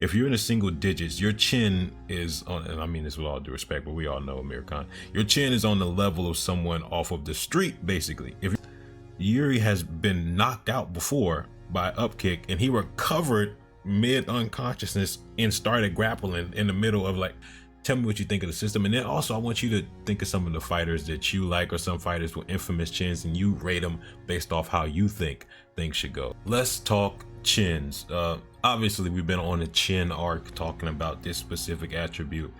if you're in the single digits, your chin is on, and I mean this with all due respect, but we all know Amir Khan, your chin is on the level of someone off of the street, basically. If Yuri has been knocked out before by up kick and he recovered mid unconsciousness and started grappling in the middle of, like, tell me what you think of the system. And then also I want you to think of some of the fighters that you like, or some fighters with infamous chins, and you rate them based off how you think things should go. Let's talk chins. Obviously we've been on a chin arc talking about this specific attribute,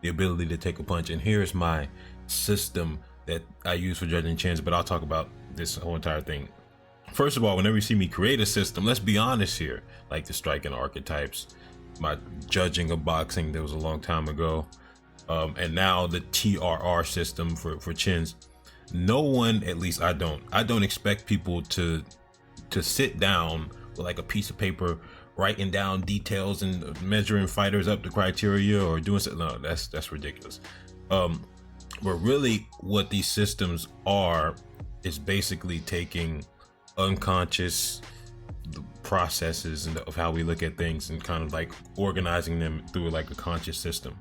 the ability to take a punch, and here's my system that I use for judging chins, but I'll talk about this whole entire thing. First of all, whenever you see me create a system, let's be honest here, like the striking archetypes, my judging of boxing, that was a long time ago, and now the TRR system for chins. No one, at least I don't expect people to sit down with like a piece of paper writing down details and measuring fighters up to criteria or doing something. No, that's ridiculous. But really what these systems are is basically taking unconscious processes of how we look at things and kind of like organizing them through like a conscious system.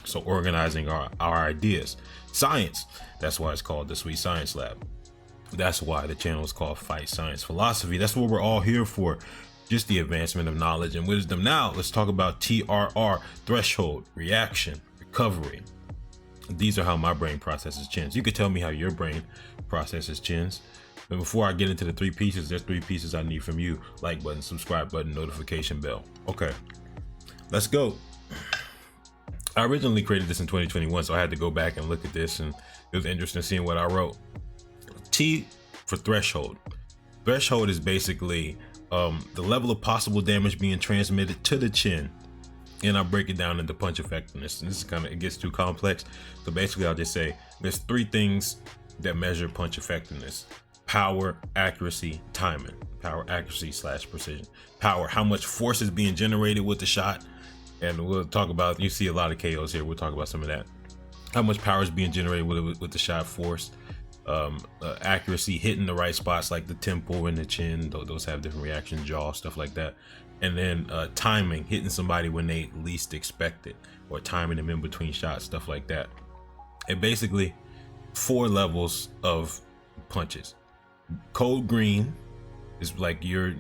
So organizing our ideas. Science, that's why it's called the Sweet Science Lab. That's why the channel is called Fight Science Philosophy. That's what we're all here for, just the advancement of knowledge and wisdom. Now let's talk about TRR, threshold, reaction, recovery. These are how my brain processes chins. You could tell me how your brain processes chins. But before I get into the 3 pieces, there's 3 pieces I need from you. Like button, subscribe button, notification bell. Okay, let's go. I originally created this in 2021, so I had to go back and look at this, and it was interesting seeing what I wrote. T for threshold. Threshold is basically the level of possible damage being transmitted to the chin. And I'll break it down into punch effectiveness. And this is kind of, it gets too complex. So basically I'll just say there's 3 things that measure punch effectiveness: power, accuracy, timing. Power, accuracy / precision. Power, how much force is being generated with the shot. And we'll talk about, you see a lot of KOs here, we'll talk about some of that. How much power is being generated with the shot, force. Accuracy, hitting the right spots like the temple and the chin, those have different reactions, jaw, stuff like that. And then timing, hitting somebody when they least expect it, or timing them in between shots, stuff like that. And basically 4 levels of punches. Code green is like you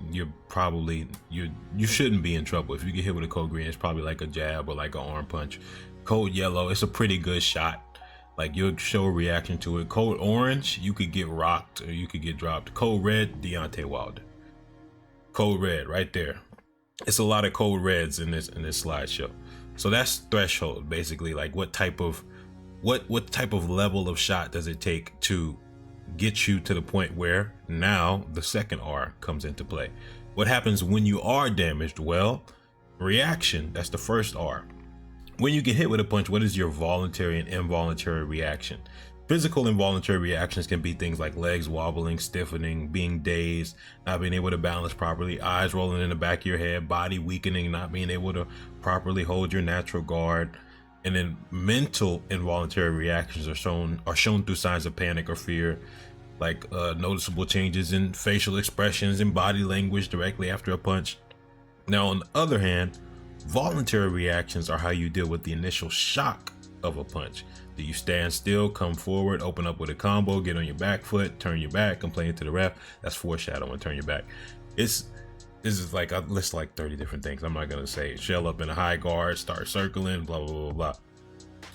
shouldn't be in trouble. If you get hit with a code green, it's probably like a jab or like an arm punch. Code yellow, it's a pretty good shot, like you'll show a reaction to it. Code orange, you could get rocked or you could get dropped. Code red, Deontay Wilder. Code red right there. It's a lot of code reds in this slideshow. So that's threshold, basically, like what type of level of shot does it take to get you to the point where now the second R comes into play. What happens when you are damaged? Well, reaction, that's the first R. When you get hit with a punch, what is your voluntary and involuntary reaction? Physical involuntary reactions can be things like legs wobbling, stiffening, being dazed, not being able to balance properly, eyes rolling in the back of your head, body weakening, not being able to properly hold your natural guard. And then mental involuntary reactions are shown through signs of panic or fear, like noticeable changes in facial expressions and body language directly after a punch. Now, on the other hand, voluntary reactions are how you deal with the initial shock of a punch. Do you stand still, come forward, open up with a combo, get on your back foot, turn your back, complain to the ref? That's foreshadowing, turn your back. This is like, I list like 30 different things. I'm not gonna say shell up in a high guard, start circling, blah, blah, blah, blah.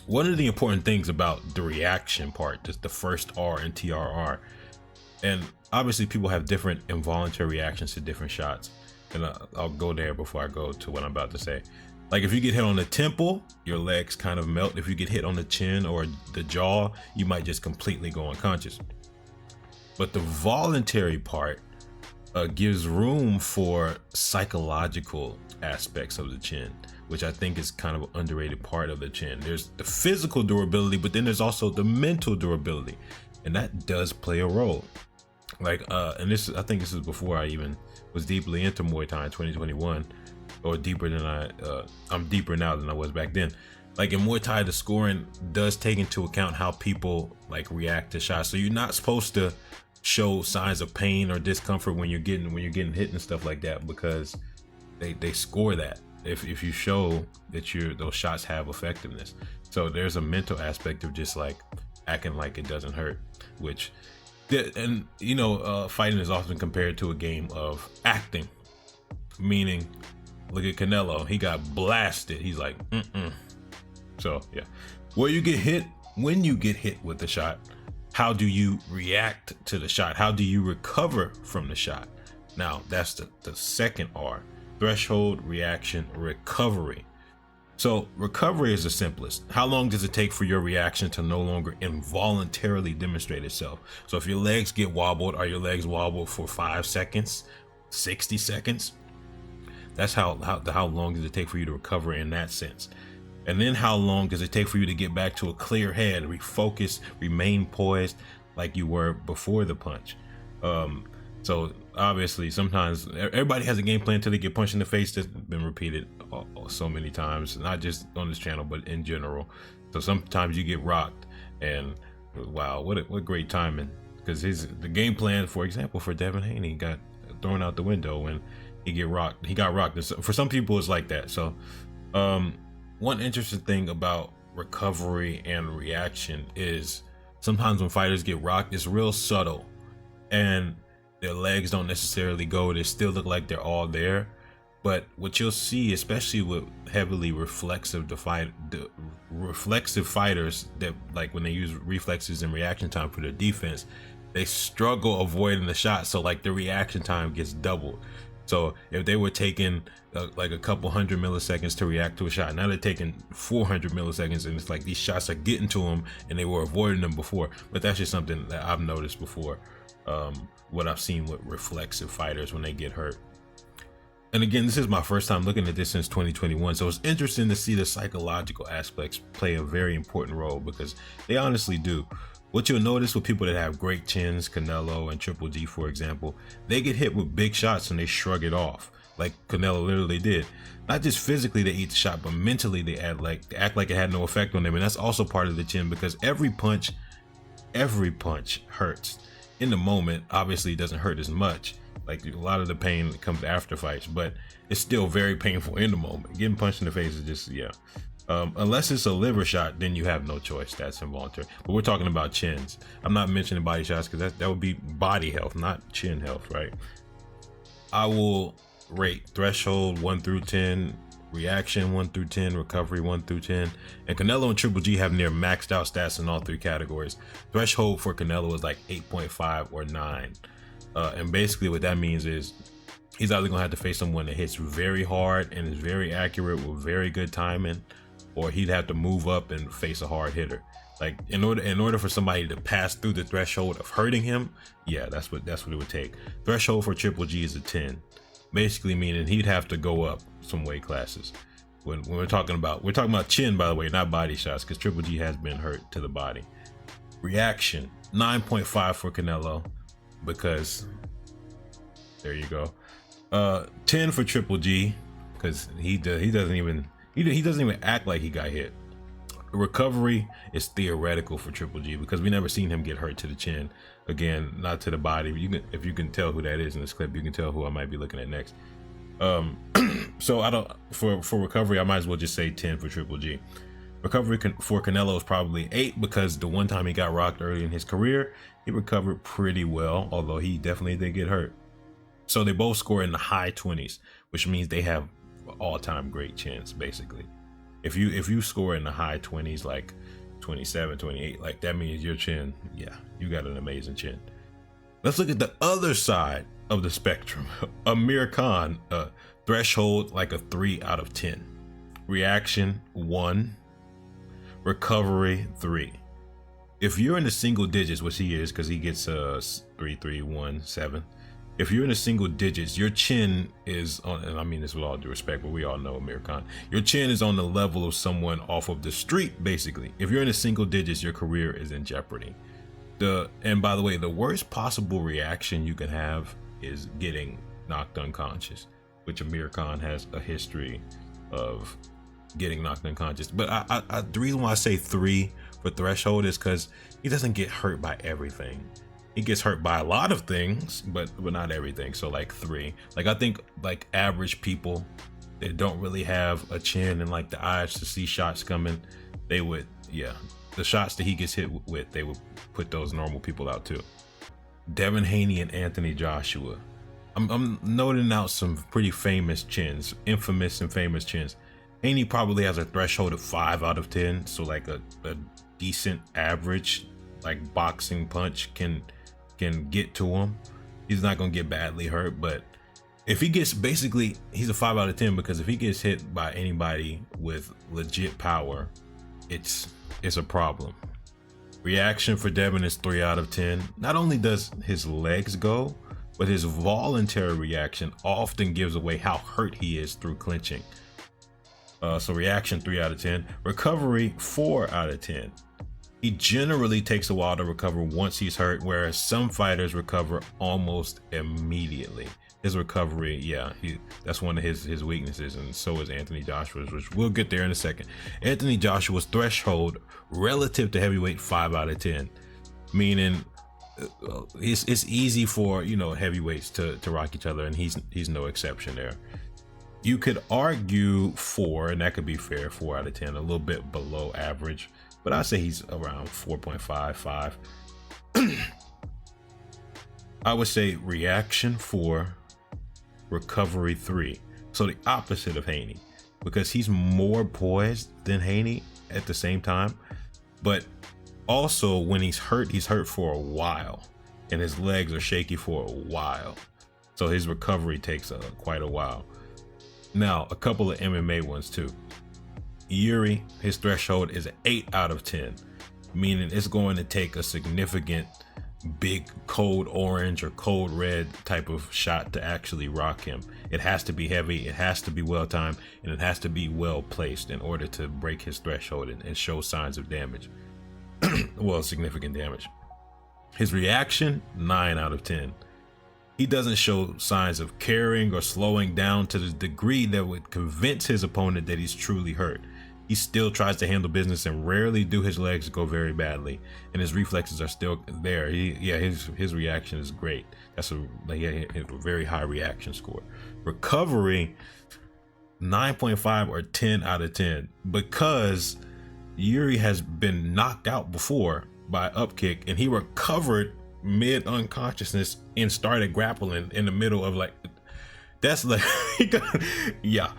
One of the important things about the reaction part, just the first R in TRR, and obviously people have different involuntary reactions to different shots. And I'll go there before I go to what I'm about to say. Like if you get hit on the temple, your legs kind of melt. If you get hit on the chin or the jaw, you might just completely go unconscious. But the voluntary part gives room for psychological aspects of the chin, which I think is kind of an underrated part of the chin. There's the physical durability, but then there's also the mental durability, and that does play a role. Like, and this, I think this is before I even was deeply into Muay Thai in 2021, or deeper than I'm deeper now than I was back then. Like in Muay Thai, the scoring does take into account how people like react to shots. So you're not supposed to show signs of pain or discomfort when you're getting hit and stuff like that, because they score that. if you show that those shots have effectiveness. So there's a mental aspect of just like acting like it doesn't hurt, which, and you know, fighting is often compared to a game of acting, meaning look at Canelo, he got blasted, he's like So yeah, when you get hit with the shot, how do you react to the shot? How do you recover from the shot? Now that's the second R: threshold, reaction, recovery. So recovery is the simplest. How long does it take for your reaction to no longer involuntarily demonstrate itself? So if your legs get wobbled, are your legs wobbled for 5 seconds, 60 seconds? That's how long does it take for you to recover in that sense. And then how long does it take for you to get back to a clear head, refocus, remain poised like you were before the punch? So obviously sometimes everybody has a game plan until they get punched in the face. That's been repeated so many times, not just on this channel, but in general. So sometimes you get rocked and wow, what great timing. Because the game plan, for example, for Devin Haney got thrown out the window when he got rocked. For some people it's like that. So one interesting thing about recovery and reaction is sometimes when fighters get rocked, it's real subtle and their legs don't necessarily go. They still look like they're all there. But what you'll see, especially with heavily reflexive fighters, that like when they use reflexes and reaction time for their defense, they struggle avoiding the shot. So like the reaction time gets doubled. So if they were taking like a couple 100 milliseconds to react to a shot, now they're taking 400 milliseconds, and it's like these shots are getting to them and they were avoiding them before. But that's just something that I've noticed before, what I've seen with reflexive fighters when they get hurt. And again, this is my first time looking at this since 2021, so it's interesting to see the psychological aspects play a very important role, because they honestly do. What you'll notice with people that have great chins, Canelo and Triple G, for example, they get hit with big shots and they shrug it off, like Canelo literally did. Not just physically they eat the shot, but mentally they act like it had no effect on them. And that's also part of the chin, because every punch hurts. In the moment, obviously it doesn't hurt as much. Like a lot of the pain comes after fights, but it's still very painful in the moment. Getting punched in the face is just, yeah. Unless it's a liver shot, then you have no choice. That's involuntary. But we're talking about chins. I'm not mentioning body shots because that would be body health, not chin health, right? I will rate threshold 1 through 10, reaction 1 through 10, recovery 1 through 10. And Canelo and Triple G have near maxed out stats in all 3 categories. Threshold for Canelo is like 8.5 or 9. And basically what that means is he's either gonna have to face someone that hits very hard and is very accurate with very good timing, or he'd have to move up and face a hard hitter. Like in order for somebody to pass through the threshold of hurting him, yeah, that's what it would take. Threshold for Triple G is a 10, basically meaning he'd have to go up some weight classes. When we're talking about chin, by the way, not body shots, because Triple G has been hurt to the body. Reaction 9.5 for Canelo, because there you go. 10 for Triple G, because he doesn't even act like he got hit. Recovery is theoretical for Triple G because we never seen him get hurt to the chin. Again, not to the body. If you can tell who that is in this clip, you can tell who I might be looking at next. So for recovery, I might as well just say 10 for Triple G. Recovery for Canelo is probably 8 because the one time he got rocked early in his career, he recovered pretty well, although he definitely did get hurt. So they both score in the high 20s, which means they have all-time great chins, basically. If you score in the high 20s, like 27, 28, like that means your chin, yeah, you got an amazing chin. Let's look at the other side of the spectrum. Amir Khan, threshold like a 3 out of 10. Reaction 1. Recovery 3. If you're in the single digits, which he is, because he gets 3, 3, 1, 7. If you're in the single digits, your chin is on, and I mean this with all due respect, but we all know Amir Khan, your chin is on the level of someone off of the street, basically. If you're in the single digits, your career is in jeopardy. And by the way, the worst possible reaction you can have is getting knocked unconscious, which Amir Khan has a history of getting knocked unconscious. But the reason why I say 3 for threshold is because he doesn't get hurt by everything. He gets hurt by a lot of things, but not everything. So like 3. Like I think like average people that don't really have a chin and like the eyes to see shots coming, they would, yeah, the shots that he gets hit with, they would put those normal people out too. Devin Haney and Anthony Joshua. I'm noting out some pretty famous chins, infamous and famous chins. Haney probably has a threshold of 5 out of 10, so like a decent average, like boxing punch can get to him. He's not gonna get badly hurt, but if he gets, basically he's a 5 out of 10 because if he gets hit by anybody with legit power, it's a problem. Reaction for Devin is 3 out of 10. Not only does his legs go, but his voluntary reaction often gives away how hurt he is through clinching. So reaction 3 out of 10. Recovery 4 out of 10. He generally takes a while to recover once he's hurt, whereas some fighters recover almost immediately. His recovery, yeah, that's one of his weaknesses, and so is Anthony Joshua's, which we'll get there in a second. Anthony Joshua's threshold relative to heavyweight 5 out of 10, meaning it's easy for, you know, heavyweights to rock each other, and he's no exception there. You could argue 4, and that could be fair, 4 out of 10, a little bit below average, but I'd say he's around 4.5, 5. I would say reaction 4, recovery 3. So the opposite of Haney, because he's more poised than Haney at the same time, but also when he's hurt for a while, and his legs are shaky for a while. So his recovery takes quite a while. Now, a couple of MMA ones too. Yuri, his threshold is 8 out of 10, meaning it's going to take a significant big code orange or code red type of shot to actually rock him. It has to be heavy, it has to be well timed, and it has to be well placed in order to break his threshold and show signs of damage. Well, significant damage. His reaction, 9 out of 10. He doesn't show signs of caring or slowing down to the degree that would convince his opponent that he's truly hurt. He still tries to handle business, and rarely do his legs go very badly, and his reflexes are still there. His reaction is great. That's a very high reaction score. Recovery, 9.5 or 10 out of 10, because Yuri has been knocked out before by upkick, and he recovered mid unconsciousness and started grappling in the middle of, like, that's like yeah,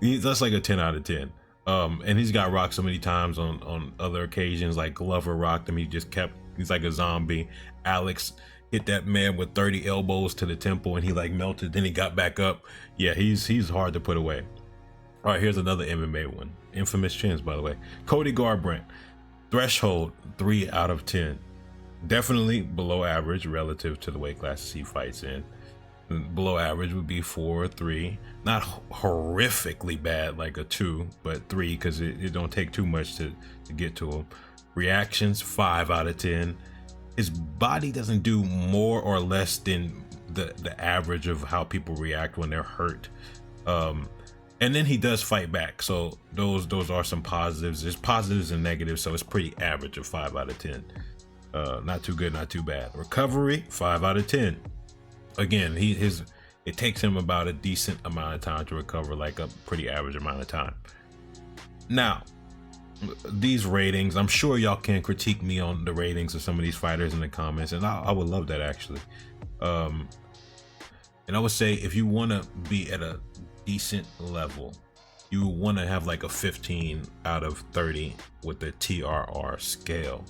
that's like a 10 out of 10. And he's got rocked so many times on other occasions, like Glover rocked him. He's like a zombie. Alex hit that man with 30 elbows to the temple, and he like melted, then he got back up. Yeah, he's hard to put away. All right, here's another MMA one. Infamous chins, by the way. Cody Garbrandt, threshold 3 out of 10. Definitely below average relative to the weight classes he fights in. Below average would be 4 or 3. Not horrifically bad like a 2, but 3, because it don't take too much to get to him. Reactions, 5 out of 10. His body doesn't do more or less than the average of how people react when they're hurt. And then he does fight back, so those are some positives. There's positives and negatives, so it's pretty average of 5 out of 10. Not too good, not too bad. Recovery, 5 out of 10. Again, it takes him about a decent amount of time to recover, like a pretty average amount of time. Now, these ratings, I'm sure y'all can critique me on the ratings of some of these fighters in the comments, and I would love that, actually. And I would say, if you want to be at a decent level, you want to have like a 15 out of 30 with the TRR scale.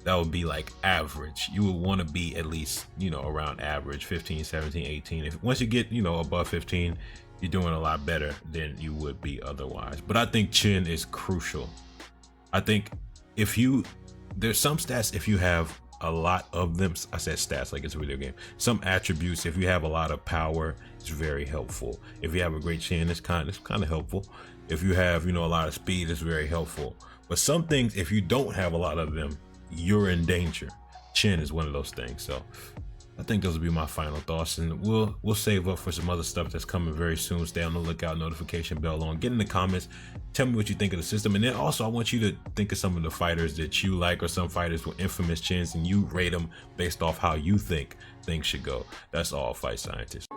That would be like average. You would want to be at least, around average, 15, 17, 18. Once you get, above 15, you're doing a lot better than you would be otherwise. But I think chin is crucial. I think there's some stats, if you have a lot of them, I said stats like it's a video game. Some attributes, if you have a lot of power, it's very helpful. If you have a great chin, it's kind of helpful. If you have, a lot of speed, it's very helpful. But some things, if you don't have a lot of them, you're in danger. Chin is one of those things. So I think those will be my final thoughts, and we'll save up for some other stuff that's coming very soon. Stay on the lookout, notification bell on, get in the comments, tell me what you think of the system, and then also I want you to think of some of the fighters that you like, or some fighters with infamous chins, and you rate them based off how you think things should go. That's all, Fight Scientist.